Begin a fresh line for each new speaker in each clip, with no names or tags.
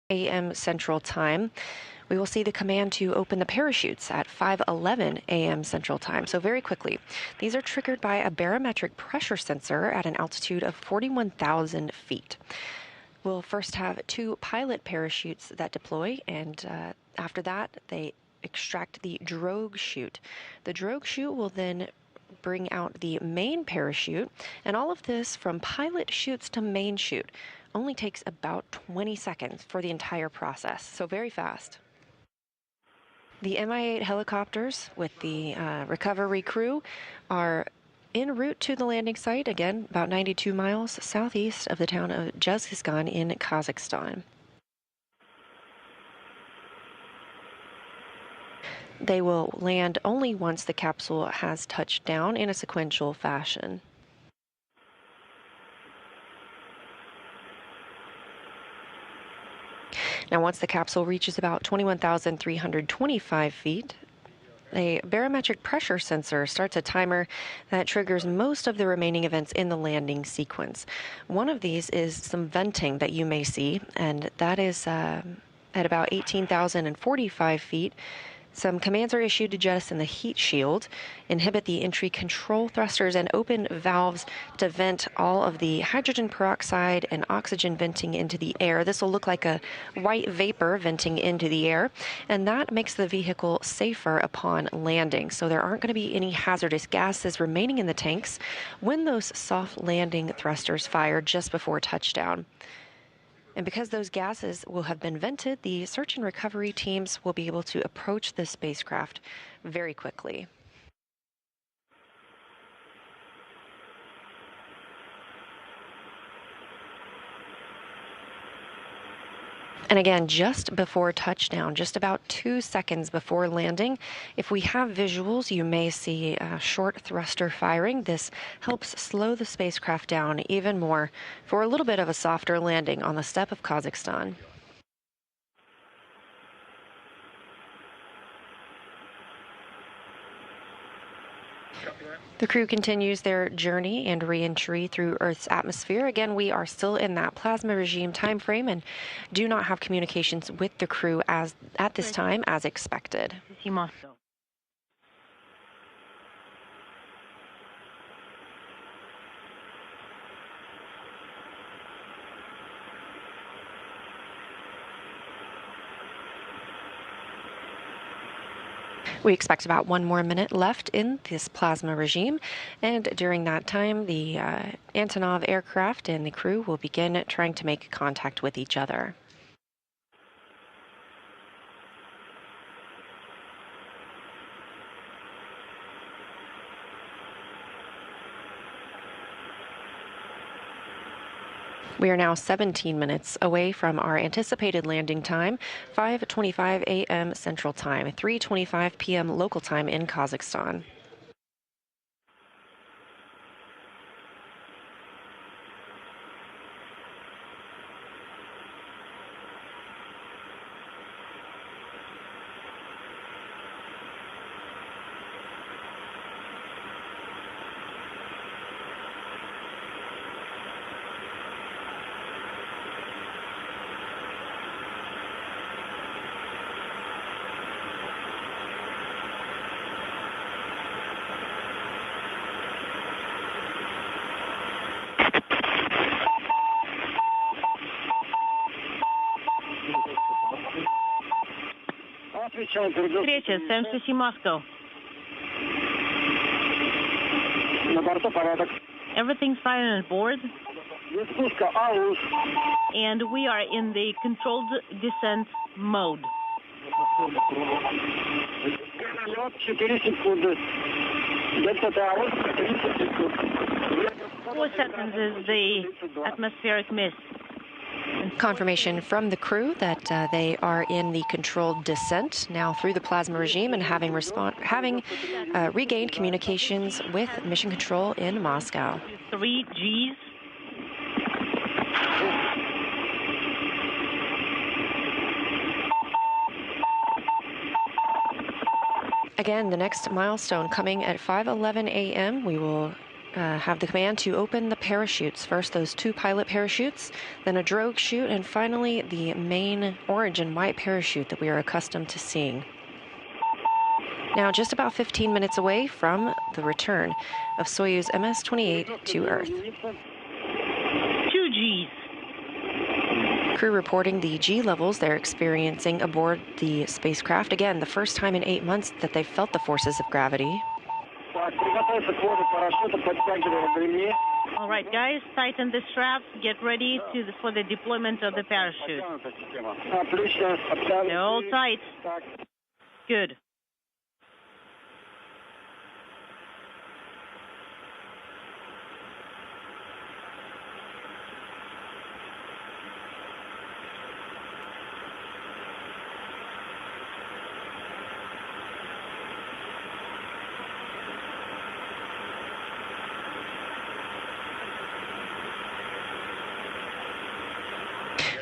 a.m. Central Time. We will see the command to open the parachutes at 5:11 a.m. Central Time. So very quickly, these are triggered by a barometric pressure sensor at an altitude of 41,000 feet. We'll first have 2 pilot parachutes that deploy, and after that, they extract the drogue chute. The drogue chute will then bring out the main parachute, and all of this from pilot chutes to main chute only takes about 20 seconds for the entire process, so very fast. The Mi-8 helicopters with the recovery crew are en route to the landing site, again, about 92 miles southeast of the town of Roscosmos in Kazakhstan. They will land only once the capsule has touched down in a sequential fashion. Now, once the capsule reaches about 21,325 feet, a barometric pressure sensor starts a timer that triggers most of the remaining events in the landing sequence. One of these is some venting that you may see, and that is at about 18,045 feet. Some commands are issued to jettison the heat shield, inhibit the entry control thrusters, and open valves to vent all of the hydrogen peroxide and oxygen venting into the air. This will look like a white vapor venting into the air, and that makes the vehicle safer upon landing. So there aren't going to be any hazardous gases remaining in the tanks when those soft landing thrusters fire just before touchdown. And because those gases will have been vented, the search and recovery teams will be able to approach the spacecraft very quickly. And again, just before touchdown, just about 2 seconds before landing, if we have visuals, you may see short thruster firing. This helps slow the spacecraft down even more for a little bit of a softer landing on the steppe of Kazakhstan. The crew continues their journey and re-entry through Earth's atmosphere. Again, we are still in that plasma regime time frame and do not have communications with the crew at this time as expected. We expect about 1 more minute left in this plasma regime, and during that time, the Antonov aircraft and the crew will begin trying to make contact with each other. We are now 17 minutes away from our anticipated landing time, 5:25 a.m. Central Time, 3:25 p.m. local time in Kazakhstan.
Встреча, Sam Moscow. Everything's fine on board. And we are in the controlled descent mode. 4 seconds is the atmospheric mist.
Confirmation from the crew that they are in the controlled descent now through the plasma regime and having regained communications with mission control in Moscow.
3 Gs.
Again, the next milestone coming at 5:11 a.m. We will have the command to open the parachutes. First, those 2 pilot parachutes, then a drogue chute, and finally the main orange and white parachute that we are accustomed to seeing. Now, just about 15 minutes away from the return of Soyuz MS-28 to Earth.
2 Gs.
Crew reporting the G levels they're experiencing aboard the spacecraft. Again, the first time in 8 months that they've felt the forces of gravity.
All right, guys, tighten the straps. Get ready for the deployment of the parachute. They're all tight. Good.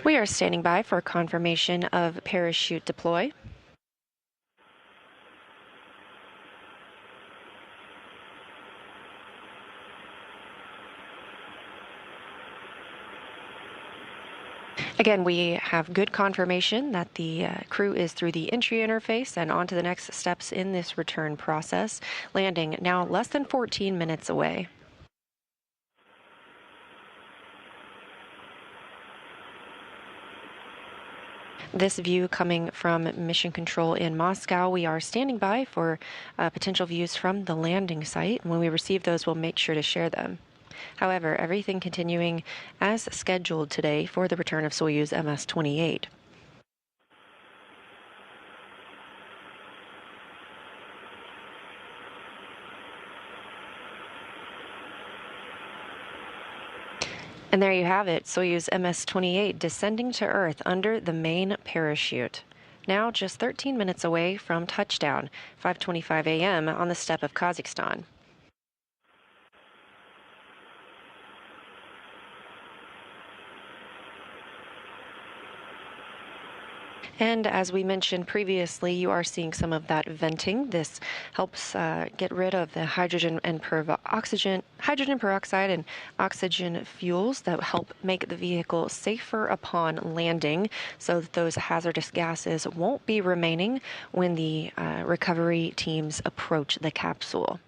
We are standing by for confirmation of parachute deploy. Again, we have good confirmation that the crew is through the entry interface and on to the next steps in this return process, landing now less than 14 minutes away. This view coming from Mission Control in Moscow. We are standing by for potential views from the landing site. When we receive those, we'll make sure to share them. However, everything continuing as scheduled today for the return of Soyuz MS-28. And there you have it, Soyuz MS-28 descending to Earth under the main parachute. Now just 13 minutes away from touchdown, 5:25 a.m. on the steppe of Kazakhstan. And as we mentioned previously, you are seeing some of that venting. This helps get rid of the hydrogen peroxide and oxygen fuels that help make the vehicle safer upon landing, so that those hazardous gases won't be remaining when the recovery teams approach the capsule.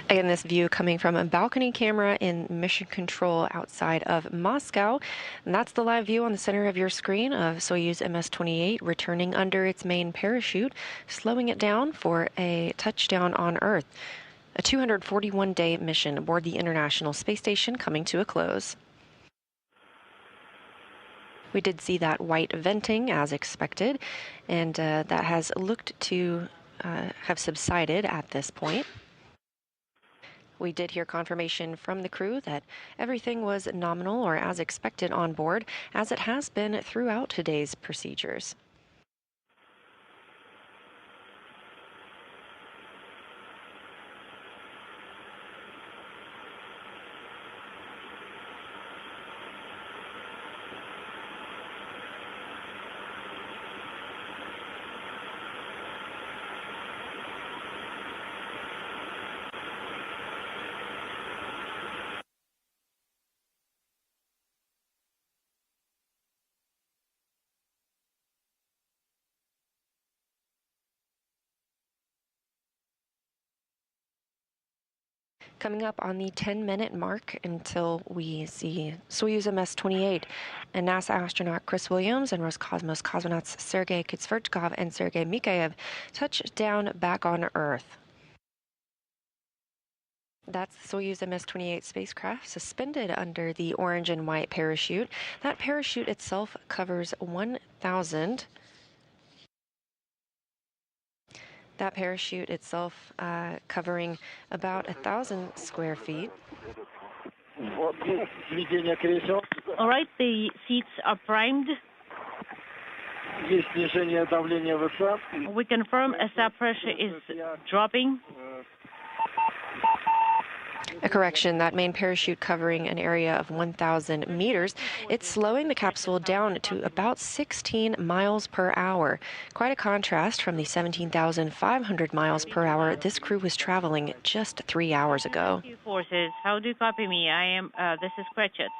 Again, this view coming from a balcony camera in Mission Control outside of Moscow. And that's the live view on the center of your screen of Soyuz MS-28 returning under its main parachute, slowing it down for a touchdown on Earth. A 241-day mission aboard the International Space Station coming to a close. We did see that white venting as expected, and that has looked to have subsided at this point. We did hear confirmation from the crew that everything was nominal or as expected on board, as it has been throughout today's procedures. Coming up on the 10-minute mark until we see Soyuz MS-28 and NASA astronaut Chris Williams and Roscosmos cosmonauts Sergei Kitsvertkov and Sergei Mikhaev touch down back on Earth. That's the Soyuz MS-28 spacecraft suspended under the orange and white parachute. That parachute itself covers 1,000 That parachute itself covering about 1,000 square feet.
All right, the seats are primed. We confirm SR pressure is dropping.
A correction, that main parachute covering an area of 1,000 meters, it's slowing the capsule down to about 16 miles per hour. Quite a contrast from the 17,500 miles per hour this crew was traveling just 3 hours ago.
Forces, how do you copy me? This is Cratchit.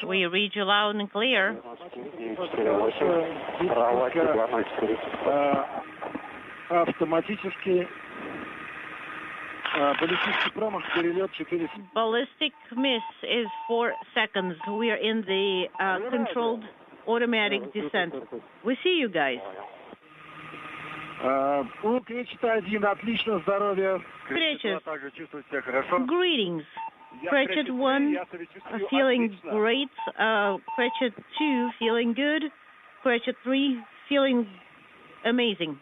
We read you loud and clear. Ballistic miss is 4 seconds. We are in the controlled automatic descent. We see you guys. Greetings. Cratchit 1, feeling great. Cratchit 2, feeling good. Cratchit 3, feeling amazing.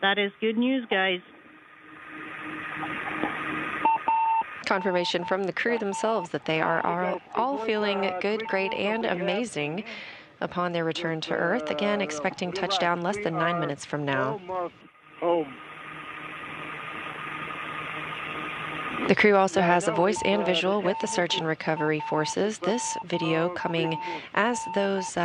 That is good news, guys.
Confirmation from the crew themselves that they are all feeling good, great, and amazing upon their return to Earth. Again, expecting touchdown less than 9 minutes from now. The crew also has a voice and visual with the search and recovery forces. This video coming as those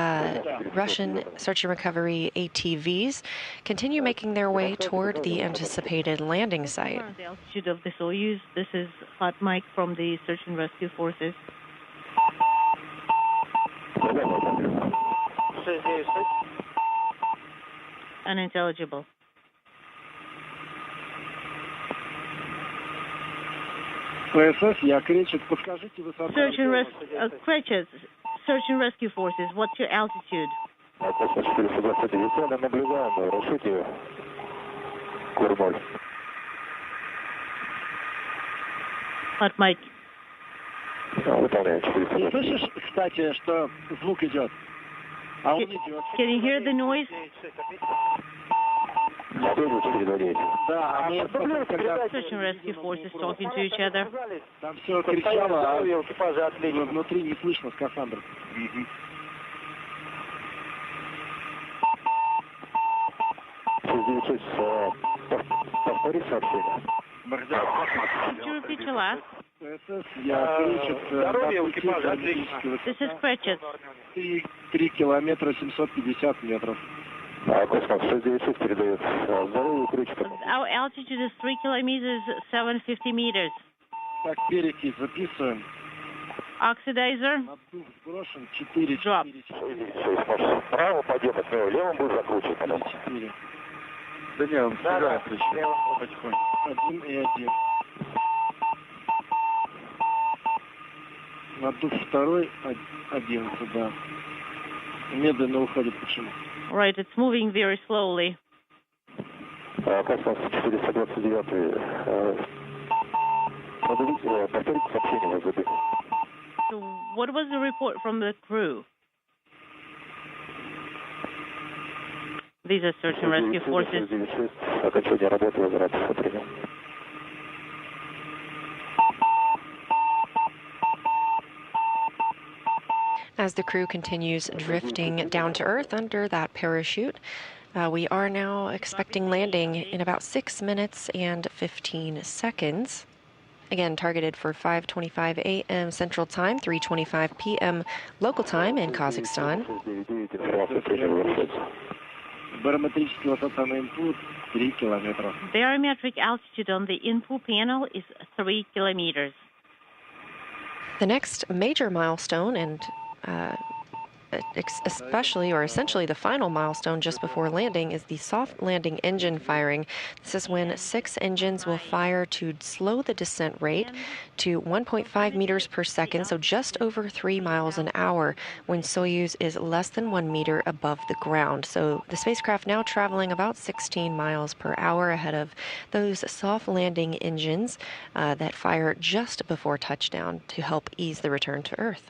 Russian search and recovery ATVs continue making their way toward the anticipated landing site.
The altitude of the Soyuz. This is Hot Mike from the search and rescue forces. Unintelligible. Search and rescue forces, what's your altitude? Hot Mike. Can you hear the noise? Search and rescue forces talking to each other. Could you repeat your last? This is Cratchit.
3 километра 750 метров.
Our altitude is 3 kilometers, 750 meters.
Так, перекись записываем.
Oxidizer. Drop.
Право подъехать, левым будет закручивать.
Да не, он сбирает еще. Потихоньку. 1 и 1. Надув второй, 11, да. Медленно уходит. Почему?
Right, it's moving very slowly.
Космос 429. Повторите сообщение, вас забыл.
So what was the report from the crew? These are search and rescue forces.
Окончание работы, возврат, принял.
As the crew continues drifting down to Earth under that parachute, we are now expecting landing in about 6 minutes and 15 seconds. Again, targeted for 5:25 a.m. Central Time, 3:25 p.m. local time in Kazakhstan.
Barometric altitude on the input panel is 3 kilometers.
The next major milestone, and especially or essentially the final milestone just before landing, is the soft landing engine firing. This is when 6 engines will fire to slow the descent rate to 1.5 meters per second, so just over 3 miles an hour, when Soyuz is less than 1 meter above the ground. So the spacecraft now traveling about 16 miles per hour ahead of those soft landing engines that fire just before touchdown to help ease the return to Earth.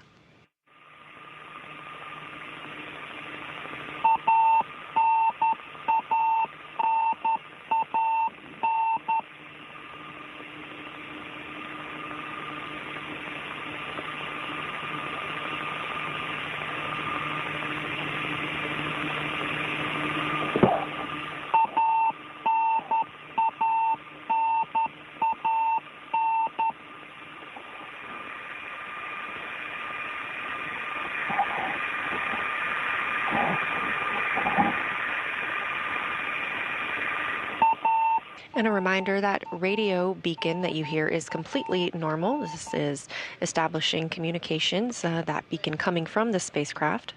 And a reminder that radio beacon that you hear is completely normal. This is establishing communications, that beacon coming from the spacecraft.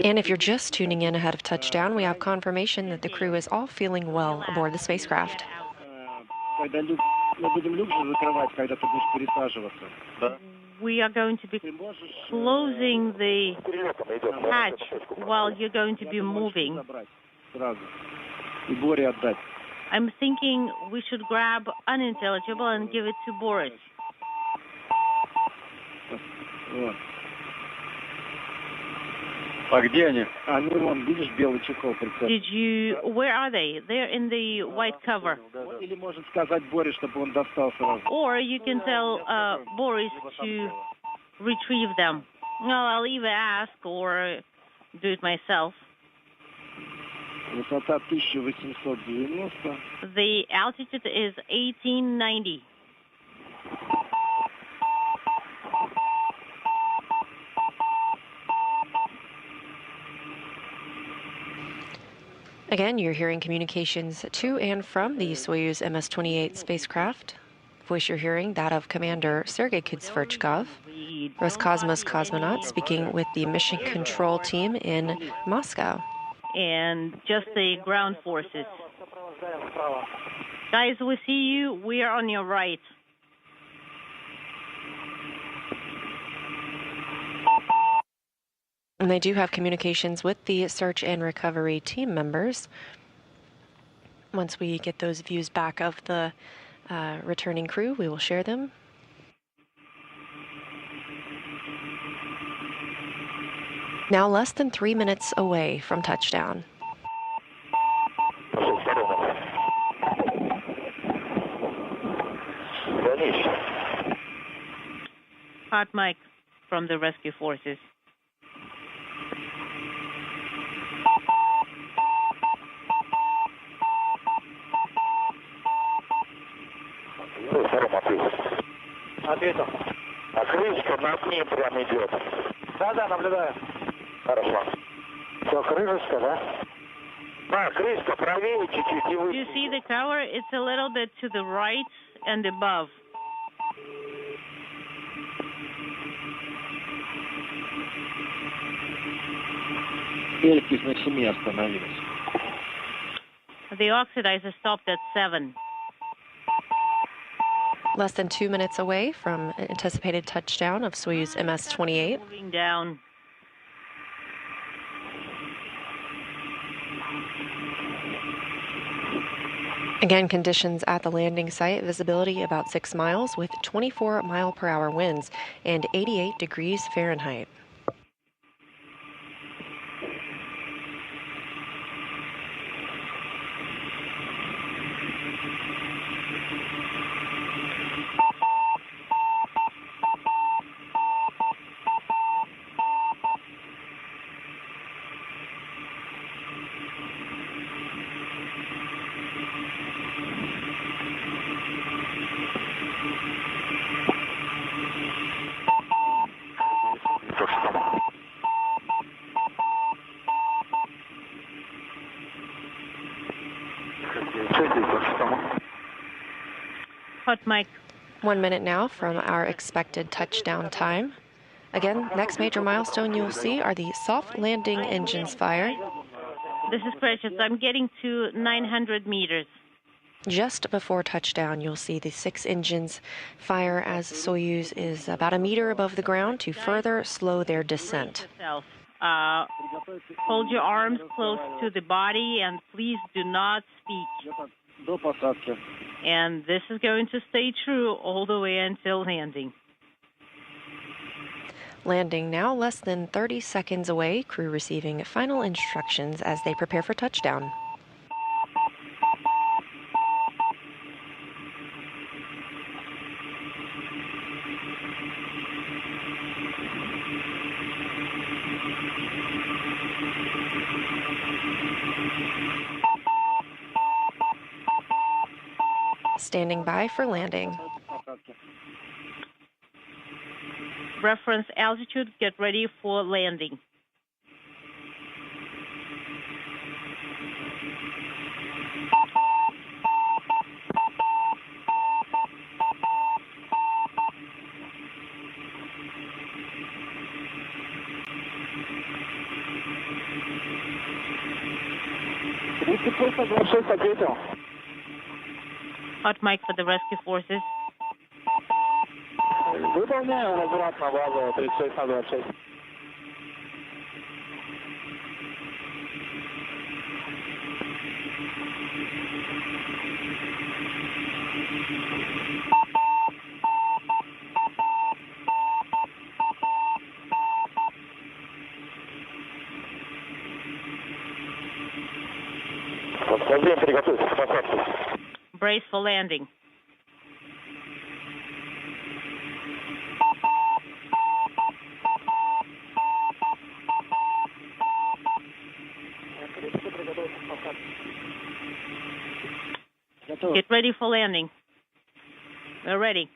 And if you're just tuning in ahead of touchdown, we have confirmation that the crew is all feeling well aboard the spacecraft.
We are going to be closing the hatch while you're going to be moving. I'm thinking we should grab unintelligible and give it to Boris. Did you, where are they? They're in the white cover. Or you can tell Boris to retrieve them. Well, I'll either ask or do it myself. The altitude is 1890.
Again, you're hearing communications to and from the Soyuz MS-28 spacecraft. Voice you're hearing, that of Commander Sergei Kudzverchkov, Roscosmos cosmonaut speaking with the mission control team in Moscow.
And just the ground forces. Guys, we see you. We are on your right.
And they do have communications with the search and recovery team members. Once we get those views back of the returning crew, we will share them. Now less than 3 minutes away from touchdown.
Hot mic from the rescue forces.
Ответил. А крышка над ним прям идет. Да, наблюдаю. Хорошо. Все, крышечка, да? А, крышка правее чуть-чуть и выше.
You see the tower? It's a little bit to the right and above.
Перекись на 7 остановилась.
The oxidizer stopped at 7.
Less than 2 minutes away from anticipated touchdown of Soyuz MS-28.
Moving down.
Again, conditions at the landing site, visibility about 6 miles with 24-mile-per-hour winds and 88 degrees Fahrenheit.
Hot mic.
1 minute now from our expected touchdown time. Again, next major milestone you'll see are the soft landing engines fire.
This is Precious. I'm getting to 900 meters.
Just before touchdown, you'll see the 6 engines fire as Soyuz is about a meter above the ground to further slow their descent.
Hold your arms close to the body and please do not speak. And this is going to stay true all the way until landing.
Landing now less than 30 seconds away, crew receiving final instructions as they prepare for touchdown. Standing by for landing.
Reference altitude, get ready for landing. Hot mic for the rescue forces.
Выполняю возврат на базу 36 на 26. Приготовьтесь к посадке.
Brace for landing. Get ready for landing. We're ready.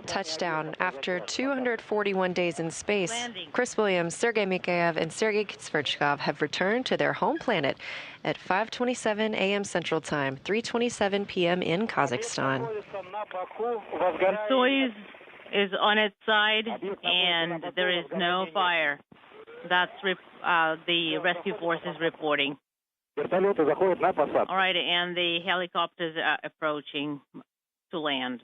Touchdown. After 241 days in space, Chris Williams, Sergei Mikheyev, and Sergei Sverchkov have returned to their home planet at 5:27 a.m. Central Time, 3:27 p.m. in Kazakhstan.
The Soyuz is on its side, and there is no fire. That's the rescue forces reporting. All right, and the helicopters are approaching to land.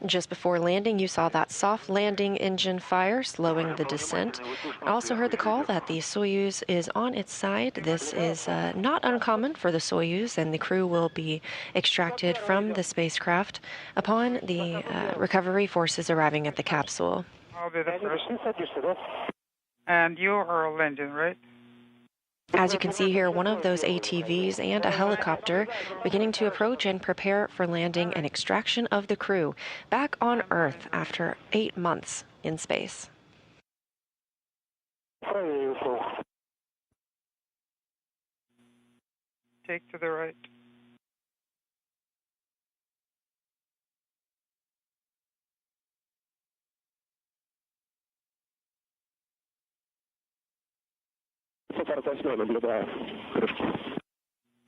Just before landing, you saw that soft landing engine fire slowing the descent. I also heard the call that the Soyuz is on its side. This is not uncommon for the Soyuz, and the crew will be extracted from the spacecraft upon the recovery forces arriving at the capsule.
I'll be the first. And you are landing, right?
As you can see here, one of those ATVs and a helicopter beginning to approach and prepare for landing and extraction of the crew back on Earth after 8 months in space.
Take to the right.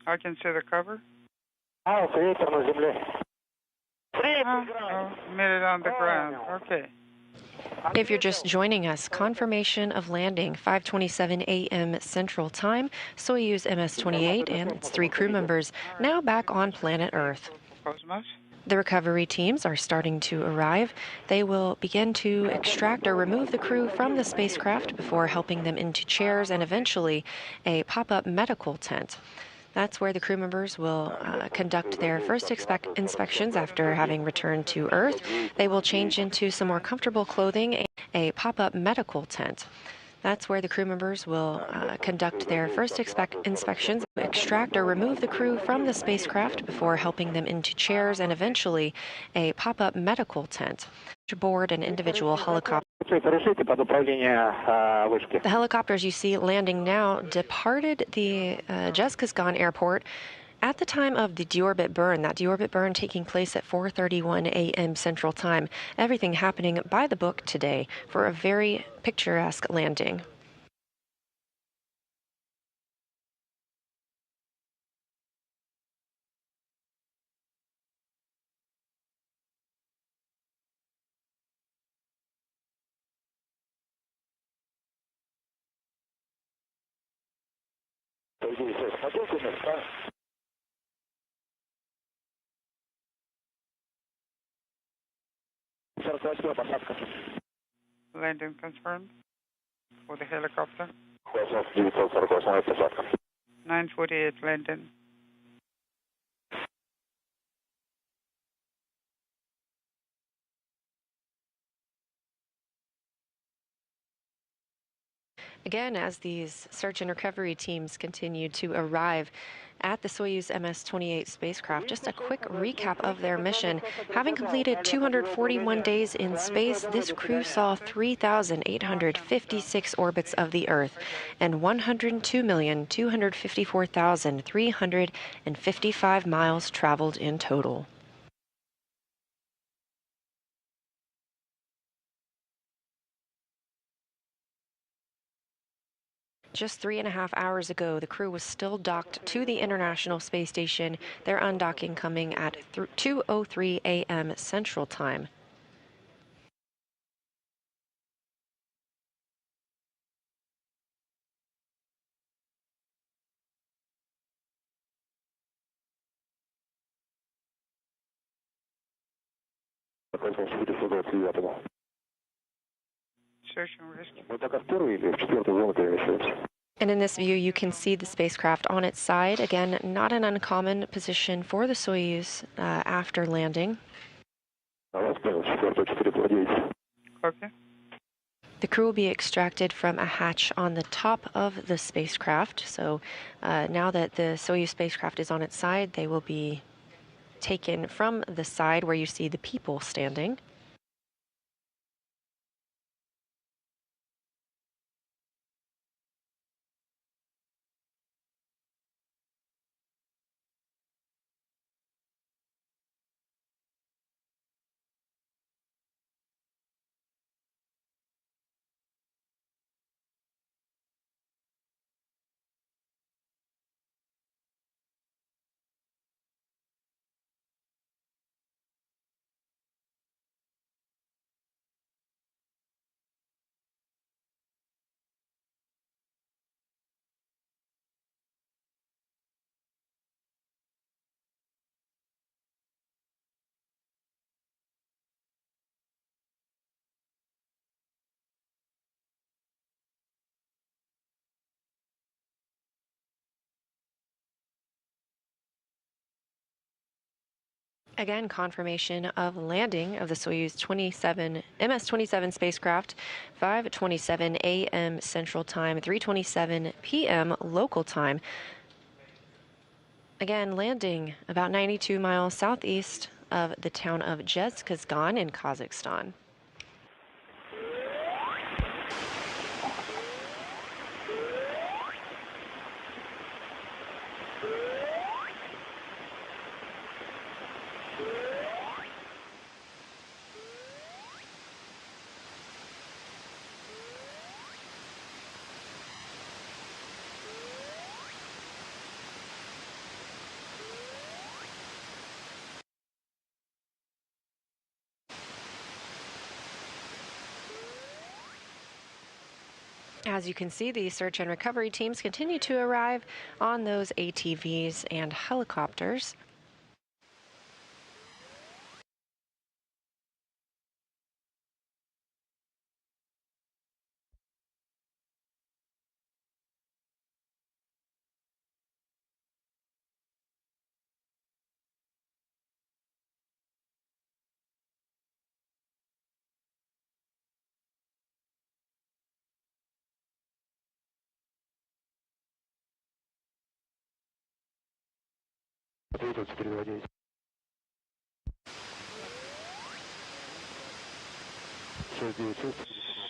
I can see the cover.
Oh,
made it on the ground. Okay.
If you're just joining us, confirmation of landing 5:27 a.m. Central Time, Soyuz MS-28 and its 3 crew members now back on planet Earth.
Roscosmos.
The recovery teams are starting to arrive. They will begin to extract or remove the crew from the spacecraft before helping them into chairs and eventually a pop-up medical tent. That's where the crew members will conduct their first inspections after having returned to Earth. They will change into some more comfortable clothing and a pop-up medical tent. That's where the crew members will conduct their first inspections, extract or remove the crew from the spacecraft before helping them into chairs and eventually a pop-up medical tent. Aboard an individual helicopter. The helicopters you see landing now departed the Jezkazgan airport at the time of the deorbit burn, that deorbit burn taking place at 4:31 a.m. Central Time. Everything happening by the book today for a very picturesque landing.
Landing confirmed for the helicopter. 9:48 landing.
Again, as these search and recovery teams continue to arrive at the Soyuz MS-28 spacecraft, just a quick recap of their mission. Having completed 241 days in space, this crew saw 3,856 orbits of the Earth and 102,254,355 miles traveled in total. Just 3.5 hours ago, the crew was still docked to the International Space Station, their undocking coming at 2:03 a.m. Central Time.
Search and rescue.
And in this view, you can see the spacecraft on its side. Again, not an uncommon position for the Soyuz after landing.
Copy.
The crew will be extracted from a hatch on the top of the spacecraft. So now that the Soyuz spacecraft is on its side, they will be taken from the side where you see the people standing. Again, confirmation of landing of the Soyuz MS-27 spacecraft, 5:27 a.m. Central Time, 3:27 p.m. local time. Again, landing about 92 miles southeast of the town of Roscosmos in Kazakhstan. As you can see, the search and recovery teams continue to arrive on those ATVs and helicopters.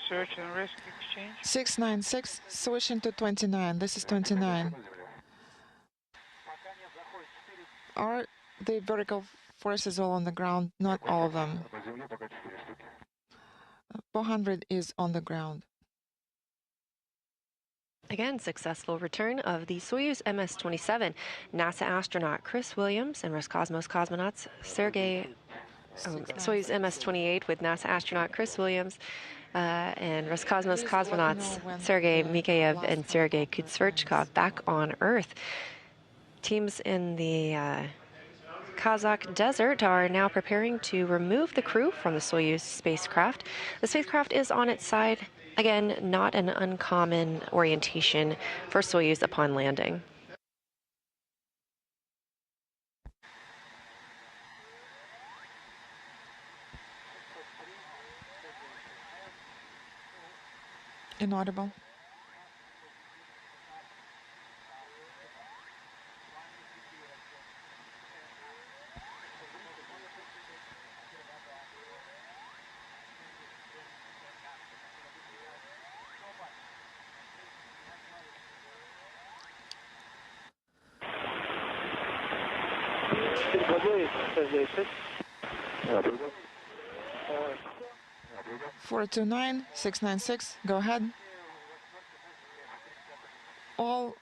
Search and rescue exchange.
696, switching to 29. This is 29. Are the vertical forces all on the ground? Not all of them. 400 is on the ground.
Again, successful return of the Soyuz MS-27. NASA astronaut Chris Williams and Roscosmos cosmonauts Soyuz MS-28 with NASA astronaut Chris Williams and Roscosmos cosmonauts Sergei Mikheyev and Sergei Kutsverchkov back on Earth. Teams in the Kazakh desert are now preparing to remove the crew from the Soyuz spacecraft. The spacecraft is on its side. Again, not an uncommon orientation for Soyuz upon landing.
Inaudible. Four 29, 696, go ahead. all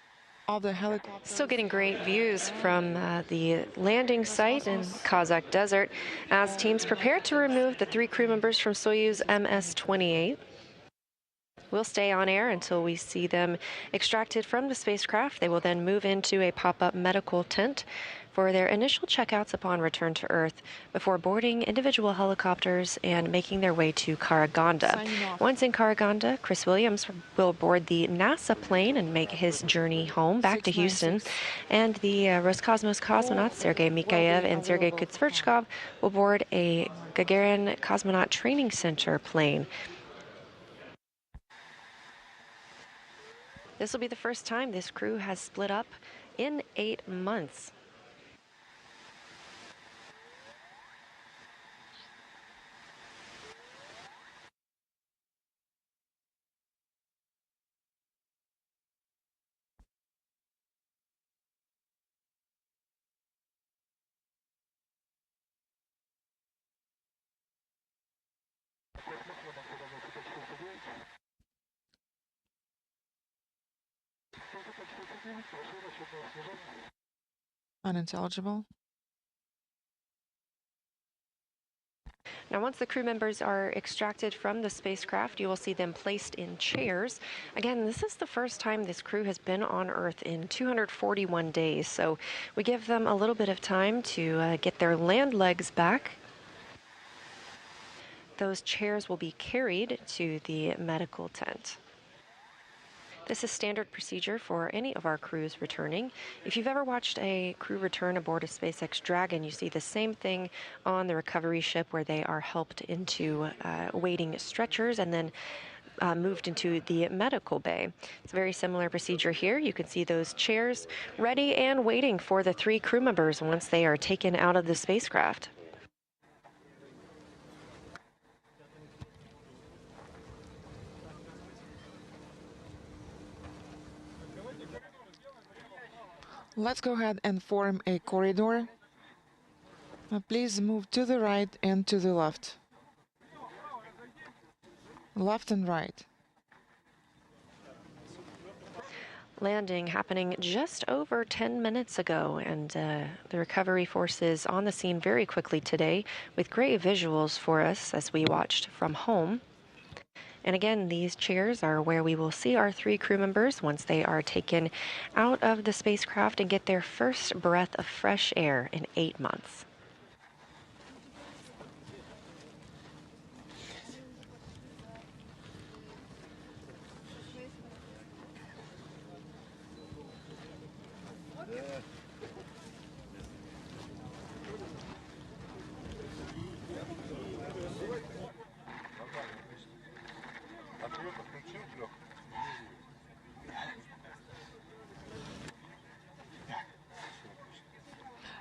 of the helicopters.
Still getting great views from the landing site in Kazakh desert as teams prepare to remove the 3 crew members from Soyuz MS-28. We'll stay on air until we see them extracted from the spacecraft. They will then move into a pop-up medical tent for their initial checkouts upon return to Earth before boarding individual helicopters and making their way to Karaganda. Once in Karaganda, Chris Williams will board the NASA plane and make his journey home back to Houston. And the Roscosmos cosmonauts, Sergei Mikhaev and Sergei Kutsverchkov, will board a Gagarin Cosmonaut Training Center plane. This will be the first time this crew has split up in 8 months.
Unintelligible.
Now, once the crew members are extracted from the spacecraft, you will see them placed in chairs. Again, this is the first time this crew has been on Earth in 241 days, so we give them a little bit of time to get their land legs back. Those chairs will be carried to the medical tent. This is standard procedure for any of our crews returning. If you've ever watched a crew return aboard a SpaceX Dragon, you see the same thing on the recovery ship where they are helped into waiting stretchers and then moved into the medical bay. It's a very similar procedure here. You can see those chairs ready and waiting for the 3 crew members once they are taken out of the spacecraft.
Let's go ahead and form a corridor. Please move to the right and to the left. Left and right.
Landing happening just over 10 minutes ago, and the recovery forces on the scene very quickly today with great visuals for us as we watched from home. And again, these chairs are where we will see our 3 crew members once they are taken out of the spacecraft and get their first breath of fresh air in 8 months.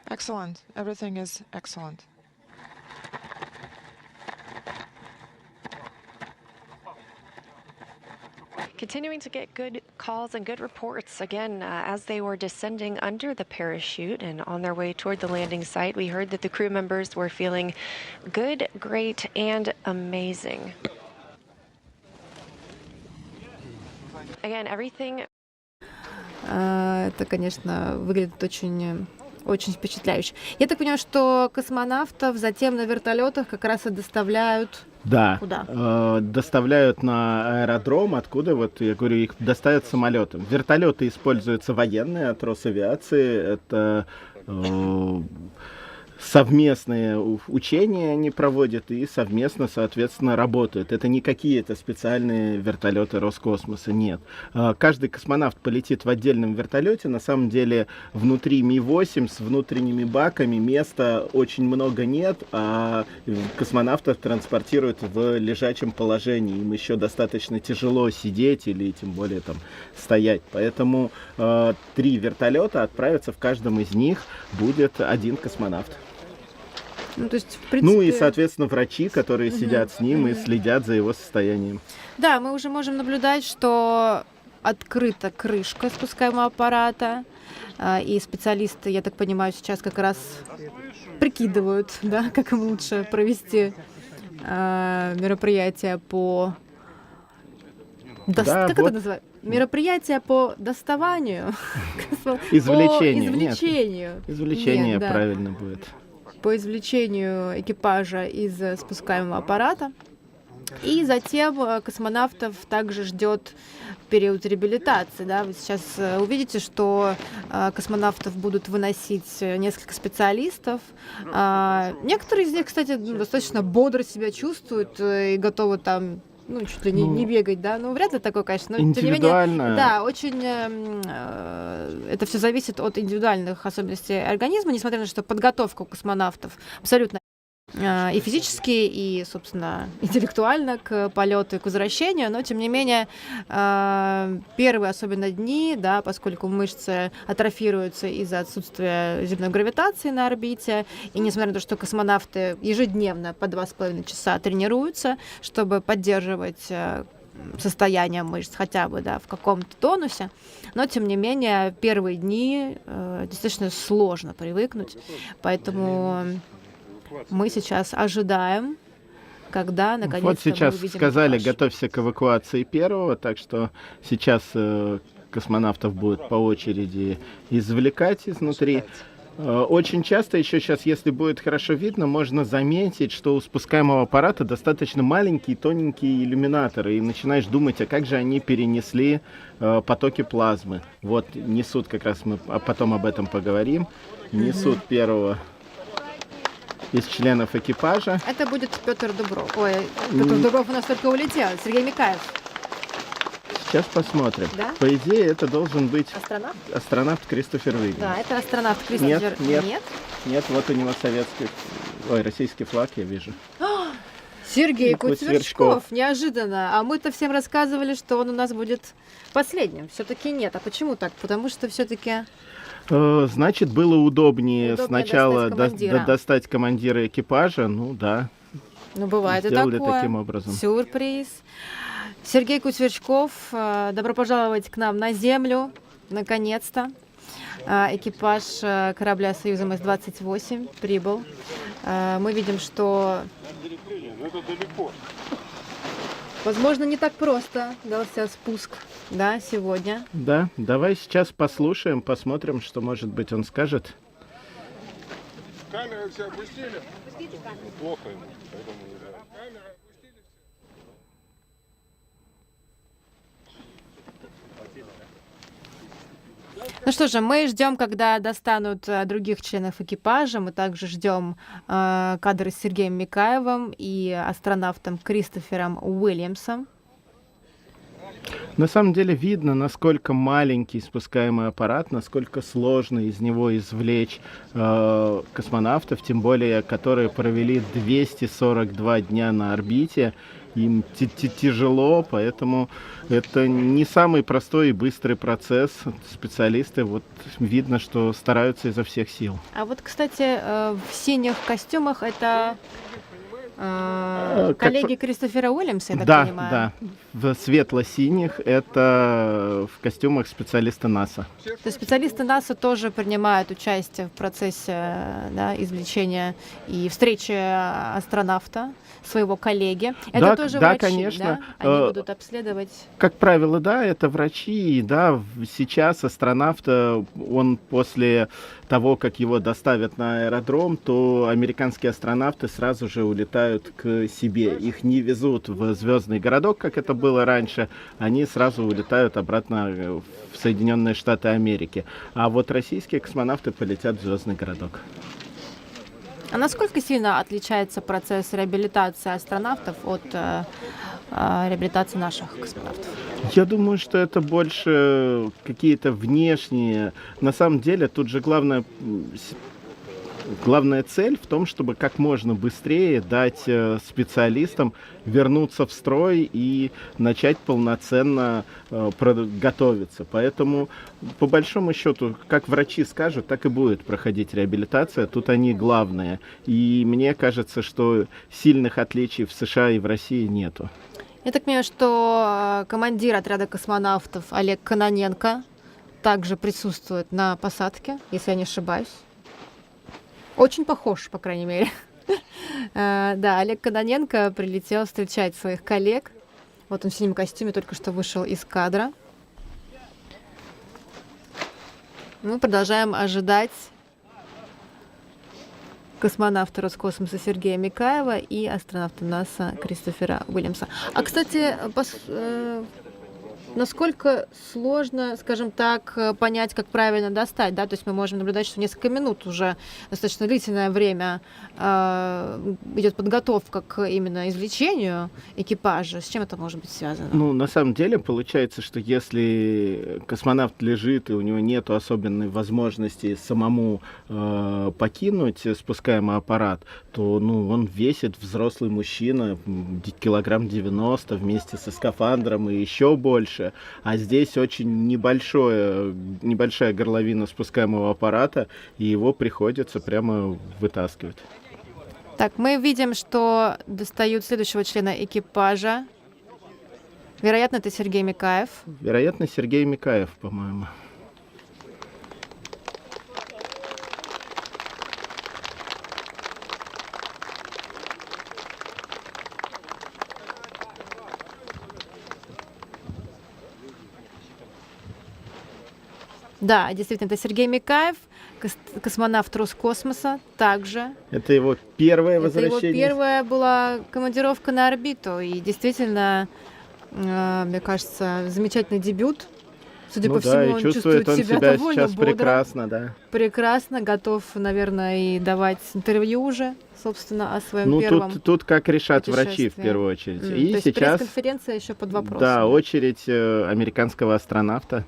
Excellent. Everything is excellent.
Continuing to get good calls and good reports. Again, as they were descending under the parachute and on their way toward the landing site, we heard that the crew members were feeling good, great, and amazing. Again, everything.
Это, конечно, выглядит очень впечатляюще. Я так понимаю, что космонавтов затем на вертолетах как раз и доставляют.
Да,
Куда?
доставляют на аэродром, откуда, вот я говорю, их доставят самолетом. Вертолеты используются военные от Росавиации, это совместные учения они проводят и совместно, соответственно, работают. Это не какие-то специальные вертолеты Роскосмоса, нет. Каждый космонавт полетит в отдельном вертолете. На самом деле внутри Ми-8 с внутренними баками места очень много нет, а космонавтов транспортируют в лежачем положении. Им еще достаточно тяжело сидеть или тем более там стоять. Поэтому 3 вертолета отправятся, в каждом из них будет 1 космонавт.
Ну, то есть, в принципе...
Ну и, соответственно, врачи, которые сидят с ним и следят за его состоянием.
Да, мы уже можем наблюдать, что открыта крышка спускаемого аппарата, и специалисты, я так понимаю, сейчас как раз прикидывают, да, как им лучше провести мероприятие по
Да,
Как
вот.
это называется? Мероприятие по доставанию?
Извлечение.
По извлечению.
Нет, извлечение
Нет, да.
правильно будет.
По извлечению экипажа из спускаемого аппарата. И затем космонавтов также ждет период реабилитации. Да? Вы сейчас увидите, что космонавтов будут выносить несколько специалистов. Некоторые из них, кстати, достаточно бодро себя чувствуют и готовы там чуть ли не бегать, да, вряд ли такое, конечно, но тем не менее, да, очень это все зависит от индивидуальных особенностей организма, несмотря на то, что подготовка у космонавтов абсолютно и физически, и, собственно, интеллектуально к полету и к возвращению, но, тем не менее, первые особенно дни, да, поскольку мышцы атрофируются из-за отсутствия земной гравитации на орбите, и несмотря на то, что космонавты ежедневно по 2,5 часа тренируются, чтобы поддерживать состояние мышц хотя бы, да, в каком-то тонусе, но, тем не менее, первые дни достаточно сложно привыкнуть, поэтому мы сейчас ожидаем, когда наконец-то
Вот сейчас
мы увидим
сказали,
экипаж.
готовься к эвакуации первого, так что сейчас космонавтов будут по очереди извлекать изнутри. Очень часто еще сейчас, если будет хорошо видно, можно заметить, что у спускаемого аппарата достаточно маленькие, тоненькие иллюминаторы, и начинаешь думать, а как же они перенесли потоки плазмы. Вот несут, как раз мы потом об этом поговорим, несут первого из членов экипажа.
Это будет Петр Дубров. Ой, Петр Дубров у нас только улетел. Сергей Микаев.
Сейчас посмотрим.
Да?
По идее, это должен быть
Астронавт?
Кристофер Виггинс.
Да, это астронавт Кристофер.
Нет, вот у него российский флаг, я вижу.
Сергей
И
Куцверчков. Неожиданно. А мы-то всем рассказывали, что он у нас будет последним. Все-таки нет. А почему так? Потому что все-таки...
Значит, было удобнее сначала
достать
командира экипажа. Ну да.
Бывает и
сделали
такое.
Таким образом.
Сюрприз. Сергей Куцверчков, добро пожаловать к нам на Землю, наконец-то. Экипаж корабля «Союз MS-28» прибыл. Мы видим, что, возможно, не так просто дался спуск, да, сегодня.
Да, давай сейчас послушаем, посмотрим, что, может быть, он скажет.
Камеры все опустили? Плохо ему.
Ну что же, мы ждем, когда достанут других членов экипажа. Мы также ждем кадры с Сергеем Микаевым и астронавтом Кристофером Уильямсом.
На самом деле видно, насколько маленький спускаемый аппарат, насколько сложно из него извлечь космонавтов, тем более, которые провели 242 дня на орбите. Им тяжело, поэтому это не самый простой и быстрый процесс. Специалисты, вот видно, что стараются изо всех сил.
А вот, кстати, в синих костюмах это коллеги Кристофера Уильямса, я так понимаю?
Да, в светло-синих это в костюмах специалиста НАСА.
То есть специалисты НАСА тоже принимают участие в процессе, да, извлечения и встречи астронавта, своего коллеги. Это тоже врачи,
конечно.
Да? Они будут обследовать.
Как правило, да, это врачи, да. Сейчас астронавт, он после того, как его доставят на аэродром, то американские астронавты сразу же улетают к себе. Их не везут в звездный городок, как это было раньше, они сразу улетают обратно в Соединенные Штаты Америки. А вот российские космонавты полетят в звездный городок.
А насколько сильно отличается процесс реабилитации астронавтов от реабилитации наших космонавтов?
Я думаю, что это больше какие-то внешние. На самом деле, тут же главная цель в том, чтобы как можно быстрее дать специалистам вернуться в строй и начать полноценно готовиться. Поэтому, по большому счету, как врачи скажут, так и будет проходить реабилитация. Тут они главные. И мне кажется, что сильных отличий в США и в России нету.
Я так понимаю, что командир отряда космонавтов Олег Кононенко также присутствует на посадке, если я не ошибаюсь. Очень похож, по крайней мере. Да, Олег Кононенко прилетел встречать своих коллег. Вот он в синем костюме только что вышел из кадра. Мы продолжаем ожидать космонавта Роскосмоса Сергея Микаева и астронавта НАСА Кристофера Уильямса. А, кстати, насколько сложно, скажем так, понять, как правильно достать, да? То есть мы можем наблюдать, что несколько минут уже достаточно длительное время идет подготовка к именно извлечению экипажа. С чем это может быть связано?
Ну, на самом деле, получается, что если космонавт лежит, и у него нет особенной возможности самому покинуть спускаемый аппарат, то, ну, он весит, взрослый мужчина, килограмм 90 вместе со скафандром и еще больше. А здесь очень небольшая горловина спускаемого аппарата, и его приходится прямо вытаскивать.
Так, мы видим, что достают следующего члена экипажа. Вероятно, это Сергей Микаев.
Вероятно, Сергей Микаев, по-моему.
Да, действительно, это Сергей Микаев, космонавт Роскосмоса, также.
Это его первое возвращение?
Это его первая была командировка на орбиту, и действительно, мне кажется, замечательный дебют. Судя по всему, он чувствует себя довольно
сейчас
бодро.
прекрасно, да.
Прекрасно, готов, наверное, и давать интервью уже, собственно, о своем первом
тут как решат врачи в первую очередь. И
то
сейчас
есть пресс-конференция еще под вопросом.
Да, очередь американского астронавта.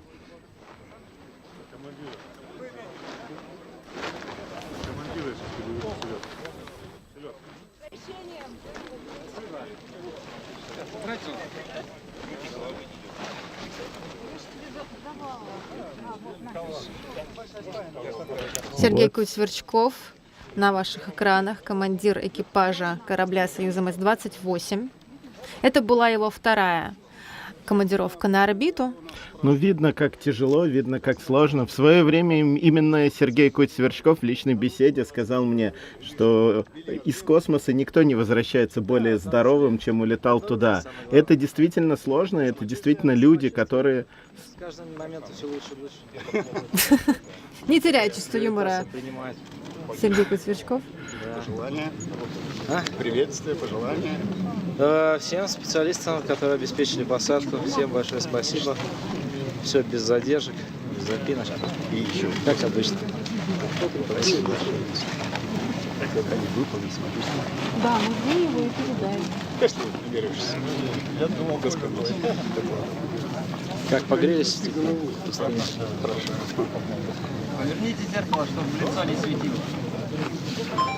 Сергей Куцверчков на ваших экранах, командир экипажа корабля «Союз МС-28». Это была его вторая командировка на орбиту.
Ну, видно, как тяжело, видно, как сложно. В свое время именно Сергей Куцверчков в личной беседе сказал мне, что из космоса никто не возвращается более здоровым, чем улетал туда. Это действительно сложно, это действительно люди, которые...
С каждым моментом все лучше и лучше.
Не теряя чувство юмора. Сергей Куцверчков.
Пожелания.
Приветствие, пожелания.
Всем специалистам, которые обеспечили посадку, всем большое спасибо. Все без задержек, без запинок.
И еще.
Как обычно.
Спасибо большое. Как они выполнят, смотрю.
Да, мы его и передаем.
Конечно, наберешься. Я думал, господи.
Как погрелись?
Хорошо.
Поверните зеркало, чтобы в лицо не светило.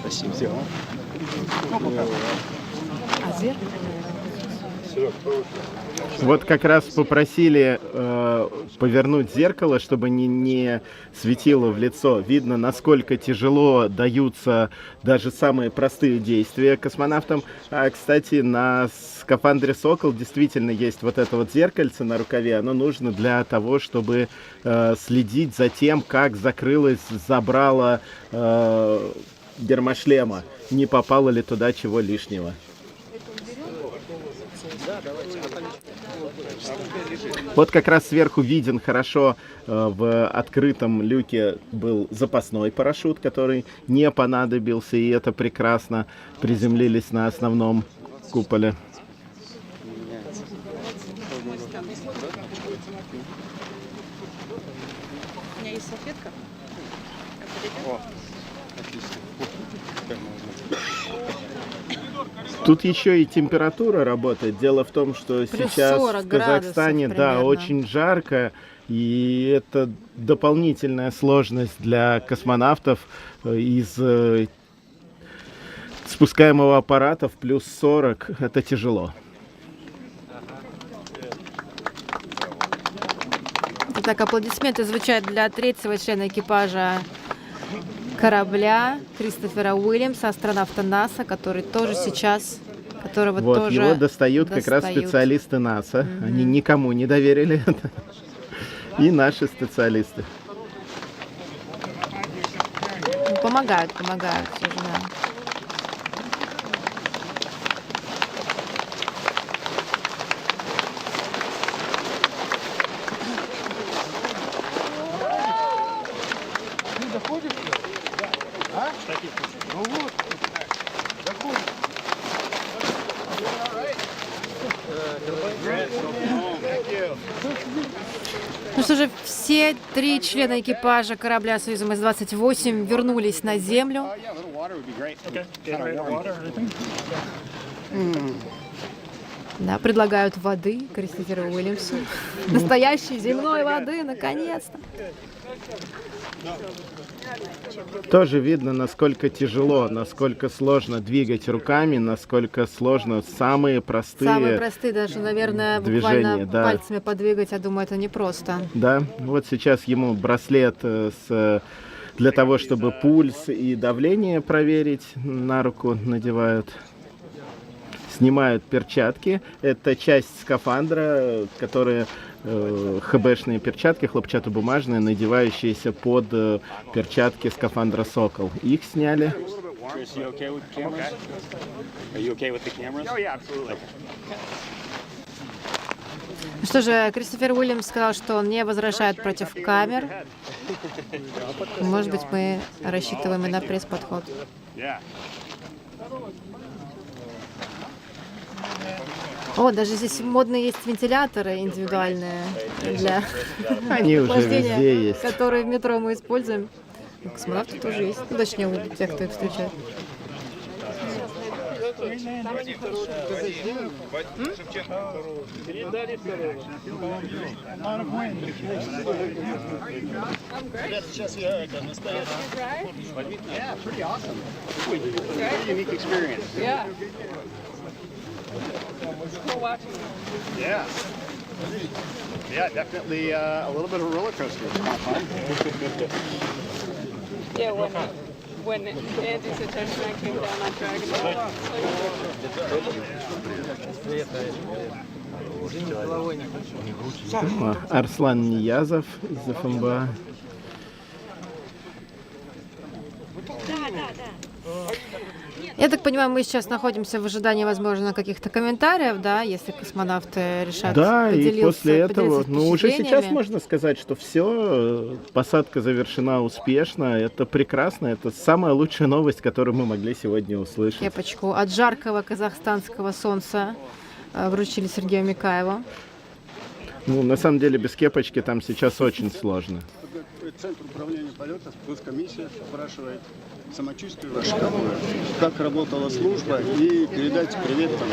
Спасибо.
Всем.
А зеркало?
Вот как раз попросили повернуть зеркало, чтобы не светило в лицо. Видно, насколько тяжело даются даже самые простые действия космонавтам. А, кстати, на скафандре «Сокол» действительно есть вот это вот зеркальце на рукаве. Оно нужно для того, чтобы следить за тем, как закрылось забрало гермошлема. Не попало ли туда чего лишнего. Вот как раз сверху виден хорошо, в открытом люке был запасной парашют, который не понадобился, и это прекрасно. Приземлились на основном куполе.
У меня есть салфетка.
О, отлично. Как можно.
Тут еще и температура работает. Дело в том, что сейчас в Казахстане, да, очень жарко, и это дополнительная сложность для космонавтов из спускаемого аппарата в плюс 40. Это тяжело.
Итак, аплодисменты звучат для третьего члена экипажа корабля Кристофера Уильямса, астронавта НАСА, который тоже сейчас, которого
вот,
тоже
его достают как раз специалисты НАСА. Они никому не доверили это. И наши специалисты.
Помогают все же, да. Ну что же, все 3 члена экипажа корабля «Союз MS-28» вернулись на Землю. Да, предлагают воды Кристоферу Уильямсу. Настоящей земной воды, наконец-то.
Тоже видно, насколько тяжело, насколько сложно двигать руками, насколько сложно самые простые
даже, наверное,
движения,
буквально
да.
пальцами подвигать, я думаю, это непросто.
Да, вот сейчас ему браслет для того, чтобы пульс и давление проверить, на руку надевают. Снимают перчатки. Это часть скафандра, которые ХБшные перчатки, хлопчатобумажные, надевающиеся под перчатки скафандра «Сокол». Их сняли.
Что же, Кристофер Уильямс сказал, что он не возражает против камер. Может быть, мы рассчитываем и на пресс-подход. О, даже здесь модные есть вентиляторы индивидуальные для
Они уже везде есть.
которые в метро мы используем. У космонавтов тоже есть. Ну, точнее, у тех, кто их встречает.
Yeah. Yeah, definitely a little bit of a roller coaster. It's kind of fun.
Yeah, when Andy's attention I came down on Dragon.
Арслан Ниязов из ФМБА.
Я так понимаю, мы сейчас находимся в ожидании, возможно, каких-то комментариев, да, если космонавты решат
Да, и после этого,
ну,
уже сейчас можно сказать, что все, посадка завершена успешно, это прекрасно, это самая лучшая новость, которую мы могли сегодня услышать.
Кепочку от жаркого казахстанского солнца вручили Сергею Микаеву.
Ну, на самом деле, без кепочки там сейчас очень сложно.
Центр управления полетов, комиссия спрашивает самочувствие ваше, как работала служба, и передайте привет там.